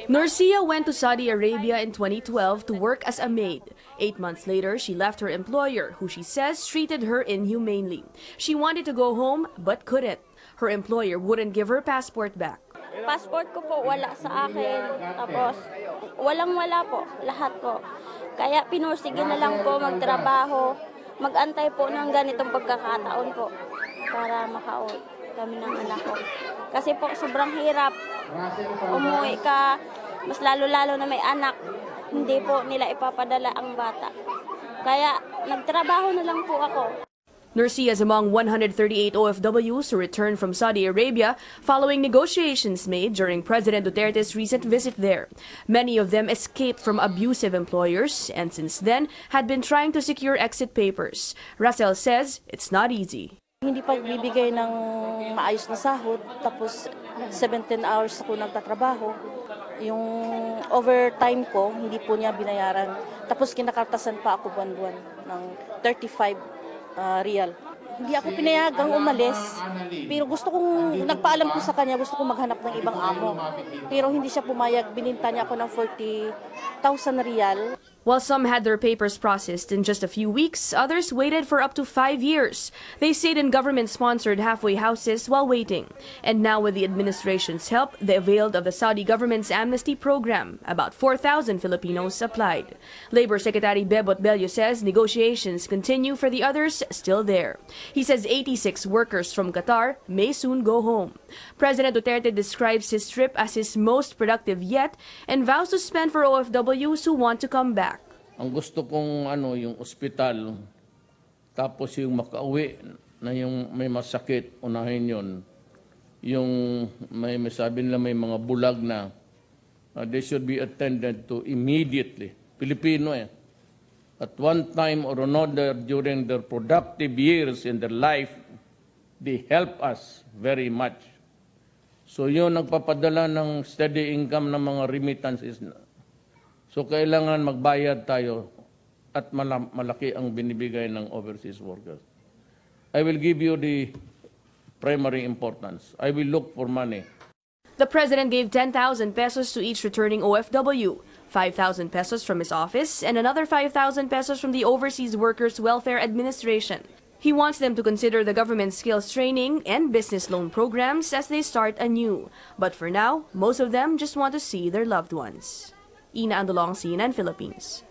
Nurcia went to Saudi Arabia in 2012 to work as a maid. 8 months later, she left her employer, who she says treated her inhumanely. She wanted to go home but couldn't. Her employer wouldn't give her passport back. Passport ko po wala sa akin. Tapos walang-wala po, lahat po. Kaya pinursige na lang po magtrabaho, magantay po ng ganitong pagkakataon po para makauwi kami ng anak ko. Kasi po sobrang hirap. Umuwi ka, mas lalo-lalo na may anak, hindi po nila ipapadala ang bata. Kaya nagtrabaho na lang po ako. Nurcia is among 138 OFWs who returned from Saudi Arabia following negotiations made during President Duterte's recent visit there. Many of them escaped from abusive employers and since then had been trying to secure exit papers. Russell says it's not easy. Hindi pa bibigay ng maayos na sahod, tapos 17 hours ako nagtatrabaho. Yung overtime ko, hindi po niya binayaran. Tapos kinakaltasan pa ako buwan-buwan ng 35 real. Hindi ako pinayagang umalis, pero nagpaalam ko sa kanya, gusto kong maghanap ng ibang amo. Pero hindi siya pumayag, bininta niya ako ng 40,000 real. While some had their papers processed in just a few weeks, others waited for up to 5 years. They stayed in government-sponsored halfway houses while waiting. And now with the administration's help, they availed of the Saudi government's amnesty program. About 4,000 Filipinos applied. Labor Secretary Bebot Bello says negotiations continue for the others still there. He says 86 workers from Qatar may soon go home. President Duterte describes his trip as his most productive yet and vows to spend for OFWs who want to come back. Ang gusto kong yung ospital, tapos yung makauwi na yung may masakit, unahin yun. Yung may sabi nila may mga bulag na, they should be attended to immediately. Pilipino At one time or another during their productive years in their life, they help us very much. So yun nagpapadala ng steady income ng mga remittances na. So kailangan magbayad tayo at malaki ang binibigay ng overseas workers. I will give you the primary importance. I will look for money. The president gave 10,000 pesos to each returning OFW, 5,000 pesos from his office, and another 5,000 pesos from the Overseas Workers Welfare Administration. He wants them to consider the government skills training and business loan programs as they start anew. But for now, most of them just want to see their loved ones. Ina Andolong, CNN Philippines.